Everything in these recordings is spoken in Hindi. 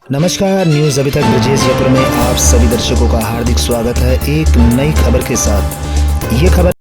नमस्कार, न्यूज़ अभी तक ब्रजेश जयपुर में आप सभी दर्शकों का हार्दिक स्वागत है। एक नई खबर के साथ ये खबर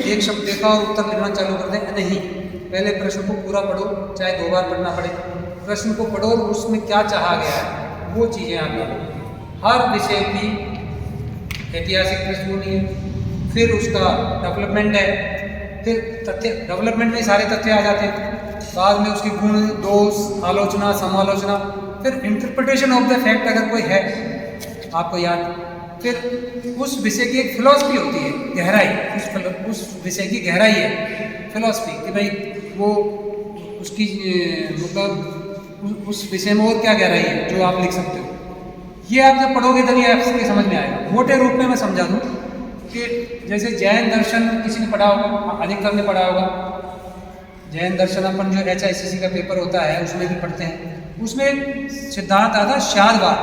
एक शब्द देखा और उत्तर लिखना चालू कर दें। नहीं, पहले प्रश्न को पूरा पढ़ो, चाहे 2 बार पढ़ना पड़े। प्रश्न को पढ़ो और उसमें क्या चाहा गया है वो चीज़ें आप डालो। हर विषय की ऐतिहासिक पृष्ठभूमि है, फिर उसका डेवलपमेंट है, फिर तथ्य, डेवलपमेंट में सारे तथ्य आ जाते हैं, बाद में उसकी गुण दोष आलोचना समालोचना, फिर इंटरप्रिटेशन ऑफ द फैक्ट अगर कोई है आपको याद, फिर उस विषय की एक फिलॉसफी होती है, गहराई, उस विषय की गहराई है फिलॉसफी कि भाई वो उसकी मतलब उस विषय में और क्या गहराई है जो आप लिख सकते हो। ये आप जब पढ़ोगे तभी आपके समझ में आएगा। मोटे रूप में मैं समझा दूँ कि जैसे जैन दर्शन किसी ने पढ़ा होगा, अधिकतर ने पढ़ा होगा। जैन दर्शन अपन जो HICC का पेपर होता है उसमें भी पढ़ते हैं। उसमें एक सिद्धांत आता है शादवाद।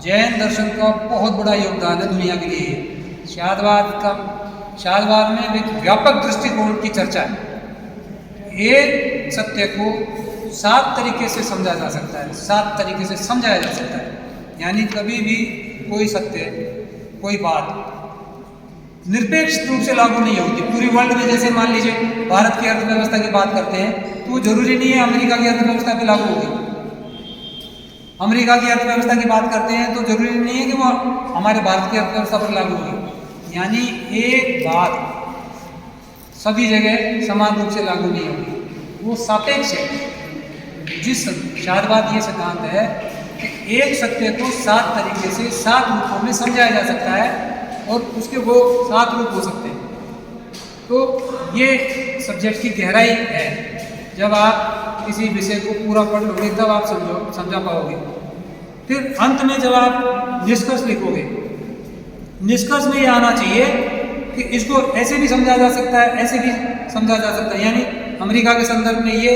जैन दर्शन का बहुत बड़ा योगदान है दुनिया के लिए। शादवाद में एक व्यापक दृष्टिकोण की चर्चा है। एक सत्य को 7 तरीके से समझा जा सकता है, 7 तरीके से समझाया जा सकता है। यानी कभी भी कोई सत्य, कोई बात निरपेक्ष रूप से लागू नहीं होती पूरी वर्ल्ड में। जैसे मान लीजिए भारत की अर्थव्यवस्था की बात करते हैं तो जरूरी नहीं है अमेरिका की अर्थव्यवस्था पे लागू होगी। अमेरिका की अर्थव्यवस्था की बात करते हैं तो जरूरी नहीं है कि वो हमारे भारत की अर्थव्यवस्था पर लागू होगी। यानी एक बात सभी जगह समान रूप से लागू नहीं होगी, वो सापेक्ष है। जिस शादवाद ये सिद्धांत है कि एक सत्य को 7 तरीके से 7 रूपों में समझाया जा सकता है और उसके वो 7 रूप हो सकते हैं। तो ये सब्जेक्ट की गहराई है। जब आप किसी विषय को पूरा पढ़ लोगे तब आप समझा पाओगे। फिर अंत में जब आप निष्कर्ष लिखोगे, निष्कर्ष में ये आना चाहिए कि इसको ऐसे भी समझा जा सकता है, ऐसे भी समझा जा सकता है। यानी अमेरिका के संदर्भ में ये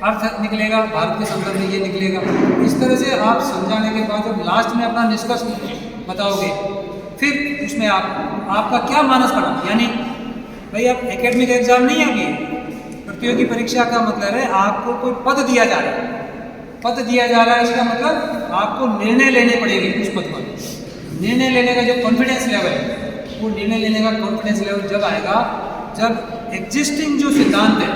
अर्थ निकलेगा, भारत के संदर्भ में ये निकलेगा। इस तरह से आप समझाने के बाद जब लास्ट में अपना निष्कर्ष बताओगे, फिर उसमें आपका क्या मानस पड़ा। यानी भाई आप एकेडमिक एग्जाम नहीं है, प्रतियोगी परीक्षा का मतलब है आपको कोई पद दिया जा रहा है। पद दिया जा रहा है इसका मतलब आपको निर्णय लेने पड़ेंगे उस पद पर। निर्णय लेने का जो कॉन्फिडेंस लेवल है, वो निर्णय लेने का कॉन्फिडेंस लेवल जब आएगा जब एग्जिस्टिंग जो सिद्धांत है,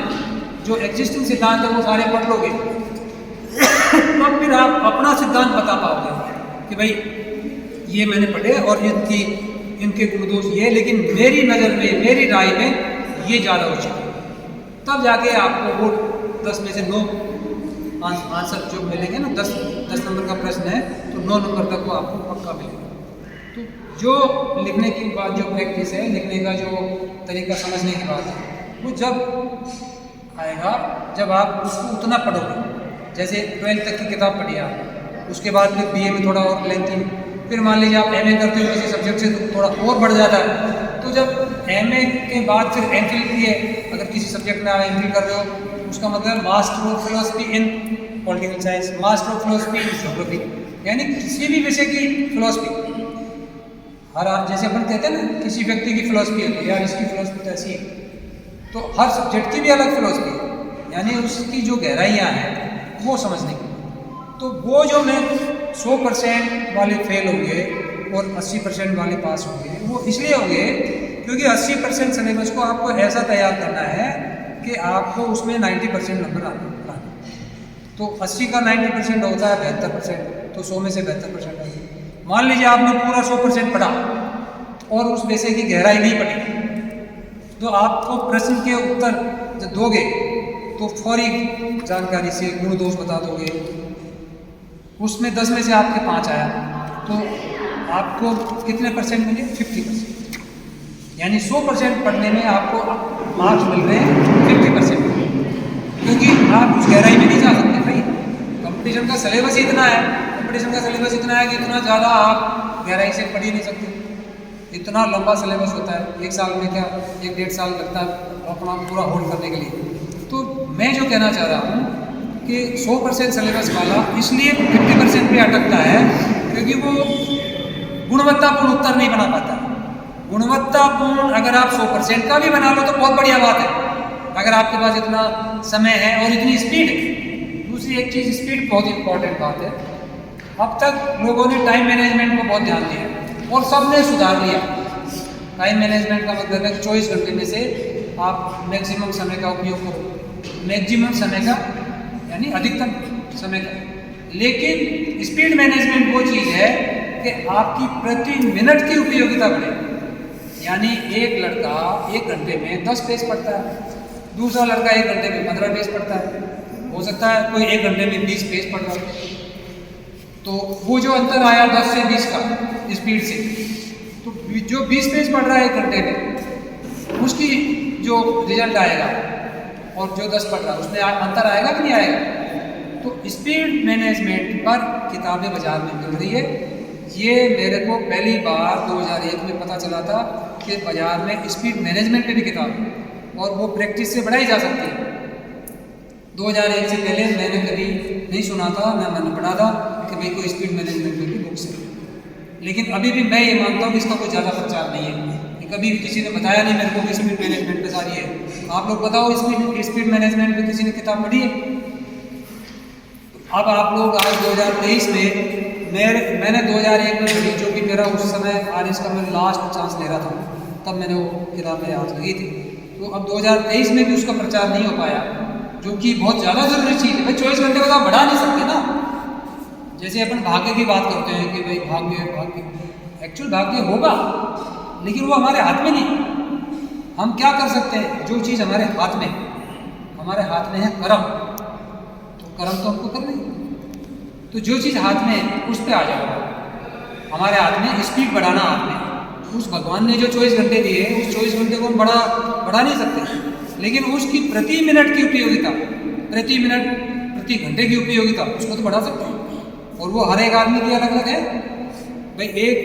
वो सारे पढ़ लोगे तब फिर आप अपना सिद्धांत बता पाओगे कि भाई ये मैंने पढ़े और इनके गुण दोष ये, लेकिन मेरी नज़र में, मेरी राय में ये ज़्यादा उचित है। तब जाके आपको वो 10 में से 9 आंसर जो मिलेंगे ना, 10 नंबर का प्रश्न है तो 9 नंबर तक वो आपको पक्का मिलेगा। तो जो लिखने की बात, जो प्रैक्टिस है, लिखने का जो तरीका समझने की बात है, वो जब आएगा जब आप उसको उतना पढ़ोगे। जैसे 12th तक की किताब पढ़ी आप, उसके बाद फिर BA में थोड़ा और लेंथी, फिर मान लीजिए आप MA करते हो किसी सब्जेक्ट से तो थोड़ा और बढ़ जाता है। तो जब MA के बाद फिर MPhil की है अगर किसी सब्जेक्ट में आप एंट्री कर रहे हो, उसका मतलब master of philosophy in political science, master of philosophy in geography, यानी किसी भी विषय की फिलोसफी। हर जैसे अपन कहते हैं ना किसी व्यक्ति की फिलोसफी होती है, यार इसकी फिलोसफी तो ऐसी है, तो हर सब्जेक्ट की भी अलग फिलोसफी है, यानी उसकी जो गहराइयाँ हैं वो समझने की। तो वो जो मैं 100% वाले फेल होंगे और 80% वाले पास होंगे, वो इसलिए होंगे क्योंकि 80% सिलेबस को आपको ऐसा तैयार करना है कि आपको उसमें 90% नंबर आने। तो 80 का 90% होता है 72%, तो 100 में से 72% आएगी। मान लीजिए आपने पूरा 100% पढ़ा और उस विषय की गहराई नहीं पढ़ी, तो आपको प्रश्न के उत्तर जब दोगे तो फौरी जानकारी से गुण दोष बता दोगे। उसमें 10 में से आपके 5 आया तो आपको कितने परसेंट मिले? 50%, यानी 100% पढ़ने में आपको मार्क्स मिल रहे हैं 50%, क्योंकि आप उस गहराई में नहीं जा सकते भाई। कंपटीशन का सिलेबस ही इतना है, कंपटीशन का सिलेबस इतना है कि इतना ज़्यादा आप गहराई से पढ़ ही नहीं सकते। इतना लंबा सिलेबस होता है, एक साल में क्या 1-1.5 साल लगता है अपना पूरा होल्ड करने के लिए। तो मैं जो कहना चाह रहा हूँ कि 100% सिलेबस वाला इसलिए 50% पे अटकता है क्योंकि वो गुणवत्तापूर्ण उत्तर नहीं बना पाता। गुणवत्तापूर्ण अगर आप 100% का भी बना लो तो बहुत बढ़िया बात है, अगर आपके पास इतना समय है और इतनी स्पीड है। दूसरी एक चीज़, स्पीड बहुत इंपॉर्टेंट बात है। अब तक लोगों ने टाइम मैनेजमेंट को बहुत ध्यान दिया और सब ने सुधार लिया। टाइम मैनेजमेंट का मतलब है 24 घंटे में से आप मैक्सिमम समय का उपयोग करो, मैक्सिमम समय का यानी अधिकतम समय का। लेकिन स्पीड मैनेजमेंट वो चीज़ है कि आपकी प्रति मिनट की उपयोगिता बढ़े, यानी एक लड़का 1 घंटे में 10 पेज पढ़ता है, दूसरा लड़का 1 घंटे में 15 पेज पढ़ता है, हो सकता है कोई 1 घंटे में 20 पेज पढ़ रहा है। तो वो जो अंतर आया 10 से 20 का स्पीड से, तो जो 20 पेज पढ़ रहा है 1 घंटे में, उसकी जो रिजल्ट आएगा और जो 10 पढ़ रहा है उसमें अंतर आएगा कि नहीं आएगा? तो स्पीड मैनेजमेंट पर किताबें बाजार में मिल रही है। ये मेरे को पहली बार 2001 में पता चला था कि बाजार में स्पीड मैनेजमेंट पे भी किताब है और वो प्रैक्टिस से बढ़ाई जा सकती है। 2001 से पहले मैंने कभी नहीं सुना था, ना मैंने पढ़ा था कि भाई कोई स्पीड मैनेजमेंट की बुक्स है। लेकिन अभी भी मैं ये मानता हूँ कि इसका कोई ज़्यादा प्रचार नहीं है, कभी भी किसी ने बताया नहीं मेरे को कि स्पीड मैनेजमेंट पे सारी है। आप लोग बताओ स्पीड मैनेजमेंट पे किसी ने किताब पढ़ी है? अब आप लोग आज 2023 में मैंने 2001 में पढ़ी, जो कि मेरा उस समय आरिश का मैं लास्ट चांस ले रहा था, तब मैंने वो किताब मेरे हाथ लगी थी। तो अब 2023 में भी उसका प्रचार नहीं हो पाया, जो कि बहुत ज़्यादा ज़रूरी चीज़ है। भाई 24 घंटे को तो आप बढ़ा नहीं सकते ना। जैसे अपन भाग्य की बात करते हैं कि भाई भाग्य, एक्चुअल भाग्य होगा लेकिन वो हमारे हाथ में नहीं। हम क्या कर सकते हैं? जो चीज़ हमारे हाथ में है कर्म, तो कर्म तो हमको करना ही। तो जो चीज़ हाथ में है उस पर आ जाओ। हमारे हाथ में स्पीड बढ़ाना हाथ में। उस भगवान ने जो 24 घंटे दिए, उस 24 घंटे को हम बढ़ा नहीं सकते, लेकिन उसकी प्रति मिनट की उपयोगिता, प्रति मिनट प्रति घंटे की उपयोगिता उसको तो बढ़ा सकते हैं। और वो हर एक आदमी की अलग अलग है। भाई एक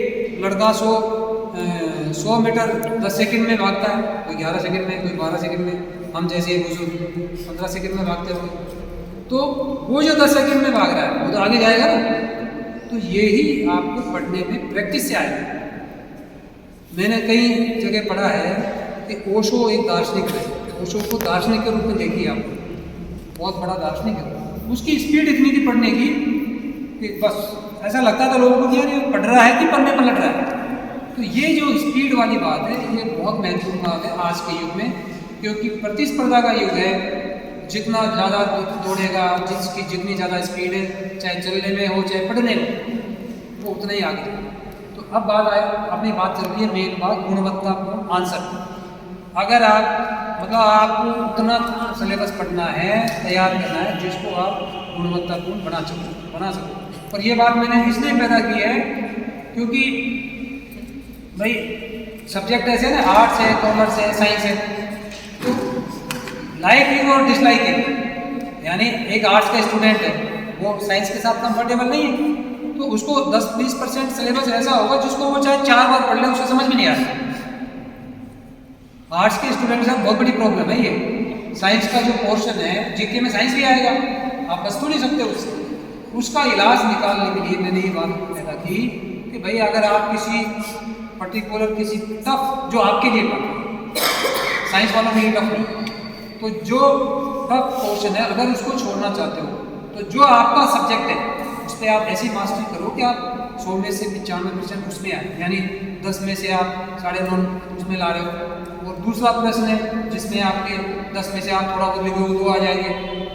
लड़का 100 मीटर 10 सेकंड में भागता है, कोई 11 सेकंड में, कोई 12 सेकंड में, हम जैसे बुजुर्ग 15 सेकंड में भागते होंगे। तो वो जो 10 सेकंड में भाग रहा है वो तो आगे जाएगा ना। तो ये ही आपको पढ़ने में प्रैक्टिस से आएगा। मैंने कई जगह पढ़ा है कि ओशो एक दार्शनिक है। ओशो को दार्शनिक के रूप में देखिए आप, बहुत बड़ा दार्शनिक है। उसकी स्पीड इतनी थी पढ़ने की कि बस ऐसा लगता था लोगों को कि यार ये पढ़ रहा है कि पढ़ने पलट रहा है। तो ये जो स्पीड वाली बात है, ये बहुत महत्वपूर्ण बात है आज के युग में, क्योंकि प्रतिस्पर्धा का युग है। जितना ज़्यादा दौड़ेगा, जितनी ज़्यादा स्पीड है, चाहे चलने में हो चाहे पढ़ने में, वो उतना ही आगे। तो अब बात आए, अपनी बात चल रही है मेन बात गुणवत्तापूर्ण आंसर। अगर आपको उतना सिलेबस पढ़ना है, तैयार करना है जिसको आप गुणवत्तापूर्ण बना सको। और ये बात मैंने इसलिए पैदा की है क्योंकि भाई सब्जेक्ट ऐसे ना, आर्ट्स है, कॉमर्स है, साइंस है, तो लाइकिंग और डिसलाइकिंग, यानी एक आर्ट्स का स्टूडेंट है वो साइंस के साथ कंफर्टेबल नहीं है, तो उसको 10-20% सिलेबस ऐसा होगा जिसको वो चाहे 4 बार पढ़ ले उसे समझ में नहीं आता। आर्ट्स के स्टूडेंट के साथ बहुत बड़ी प्रॉब्लम है ये। साइंस का जो पोर्शन है, जीके में साइंस भी आएगा, आप बस तो नहीं सकते उससे। उसका इलाज निकालने के लिए मैंने ये बात पैदा की कि भाई अगर आप किसी पर्टिकुलर किसी टफ जो आपके लिए टफ, साइंस वालों के लिए टफ नहीं, तो जो टफ पोर्शन है अगर उसको छोड़ना चाहते हो तो जो आपका सब्जेक्ट है उस पर आप ऐसी मास्टरी करो कि आप 100 में से 95% उसमें आए, यानी 10 में से आप 9.5 उसमें ला रहे हो। और दूसरा प्रश्न है जिसमें आपके 10 में से आप थोड़ा बहुत लिखो 2 आ जाएंगे,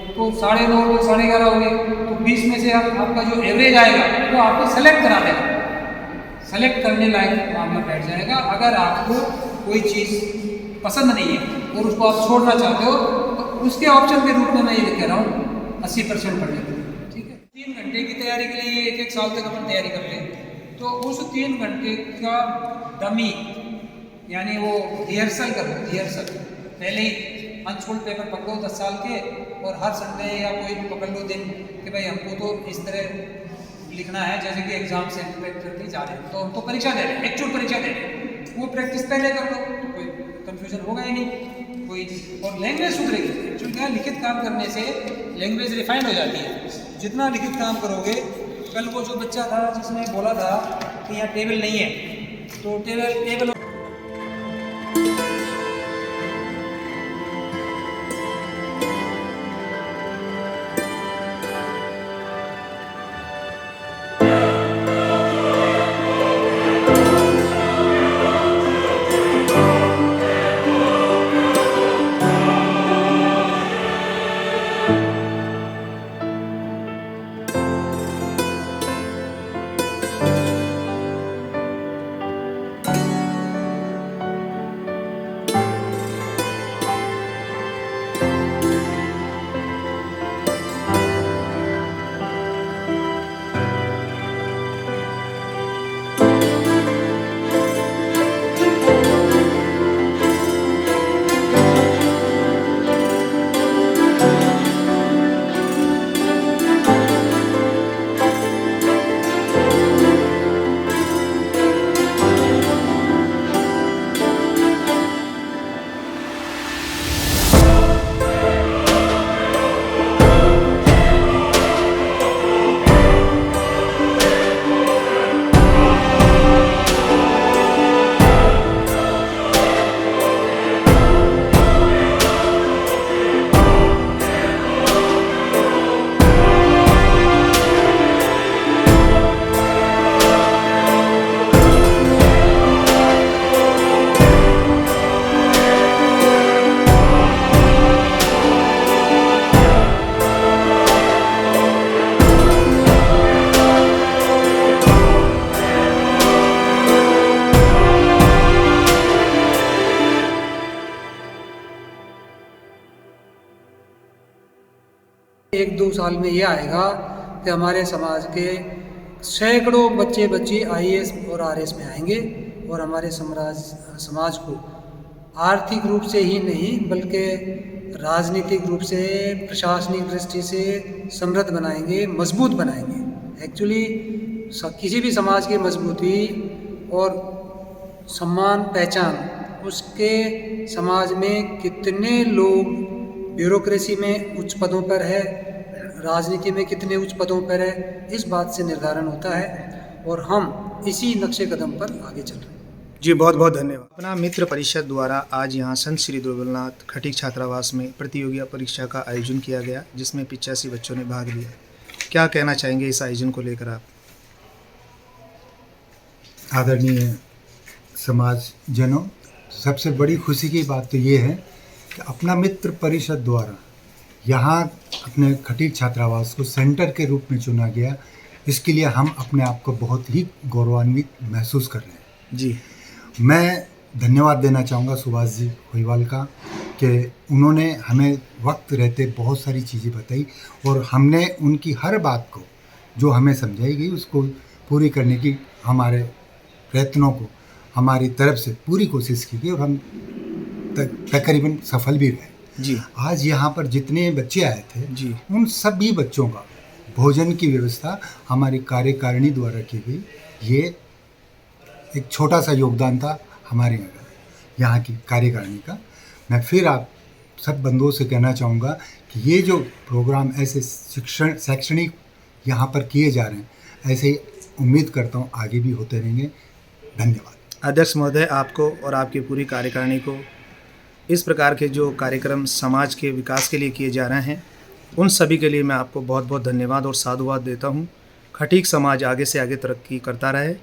तो 9.5 तो 11.5 हो गए, तो 20 में से आपका जो एवरेज आएगा वो आपको सेलेक्ट करा देगा, सेलेक्ट करने लायक मामला बैठ जाएगा। अगर आपको कोई चीज़ पसंद नहीं है और उसको आप छोड़ना चाहते हो तो उसके ऑप्शन के रूप में मैं ये कह रहा हूँ 80% पढ़ने के लिए, ठीक है। 3 घंटे की तैयारी के लिए 1-1 साल तक अपन तैयारी करते हैं, तो उस 3 घंटे का डमी यानी वो रिहर्सल करो, रिहर्सल पहले ही अनसोल्ड पेपर पकड़ो 10 साल के, और हर संडे या कोई भी पकड़ लो दिन कि भाई हमको तो इस तरह लिखना है जैसे कि एग्जाम सेंटर करते जा रहे हैं, तो हम तो परीक्षा दे रहे हैं, एक्चुअल परीक्षा दे रहे हैं, वो प्रैक्टिस पहले कर लो तो कोई कन्फ्यूजन होगा ही नहीं कोई। और लैंग्वेज सुधरेगी, एक्चुअल क्या लिखित काम करने से लैंग्वेज रिफाइंड हो जाती है। जितना लिखित काम करोगे, कल वो जो बच्चा था जिसने बोला था कि यहाँ टेबल नहीं है, तो टेबल एक दो साल में ये आएगा कि हमारे समाज के सैकड़ों बच्ची आईएएस और आरएस में आएंगे और हमारे समाज को आर्थिक रूप से ही नहीं बल्कि राजनीतिक रूप से, प्रशासनिक दृष्टि से समृद्ध बनाएंगे, मजबूत बनाएंगे। एक्चुअली किसी भी समाज की मजबूती और सम्मान पहचान, उसके समाज में कितने लोग ब्यूरोक्रेसी में उच्च पदों पर है, राजनीति में कितने उच्च पदों पर है, इस बात से निर्धारण होता है और हम इसी नक्शे कदम पर आगे चल रहे हैं। जी बहुत बहुत धन्यवाद। अपना मित्र परिषद द्वारा आज यहाँ संत श्री द्रव्यनाथ खटीक छात्रावास में प्रतियोगिता परीक्षा का आयोजन किया गया, जिसमें 85 बच्चों ने भाग लिया। क्या कहना चाहेंगे इस आयोजन को लेकर आप? आदरणीय समाज जनों, सबसे बड़ी खुशी की बात तो ये है कि अपना मित्र परिषद द्वारा यहाँ अपने खटीक छात्रावास को सेंटर के रूप में चुना गया। इसके लिए हम अपने आप को बहुत ही गौरवान्वित महसूस कर रहे हैं। जी, मैं धन्यवाद देना चाहूँगा सुभाष जी होईवाल का कि उन्होंने हमें वक्त रहते बहुत सारी चीज़ें बताई और हमने उनकी हर बात को जो हमें समझाई गई उसको पूरी करने की हमारे प्रयत्नों को हमारी तरफ से पूरी कोशिश की गई और हम तकरीबन सफल भी रहे। जी, आज यहाँ पर जितने बच्चे आए थे जी, उन सभी बच्चों का भोजन की व्यवस्था हमारी कार्यकारिणी द्वारा की गई। ये एक छोटा सा योगदान था हमारे यहाँ की कार्यकारिणी का। मैं फिर आप सब बंधुओं से कहना चाहूँगा कि ये जो प्रोग्राम ऐसे शैक्षणिक यहाँ पर किए जा रहे हैं, ऐसे ही उम्मीद करता हूँ आगे भी होते रहेंगे। धन्यवाद। अध्यक्ष महोदय, आपको और आपकी पूरी कार्यकारिणी को इस प्रकार के जो कार्यक्रम समाज के विकास के लिए किए जा रहे हैं, उन सभी के लिए मैं आपको बहुत बहुत धन्यवाद और साधुवाद देता हूँ। खटीक समाज आगे से आगे तरक्की करता रहे।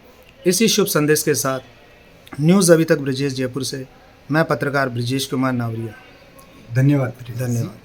इसी शुभ संदेश के साथ न्यूज़ अभी तक ब्रजेश जयपुर से मैं पत्रकार ब्रजेश कुमार नावरिया। धन्यवाद। धन्यवाद।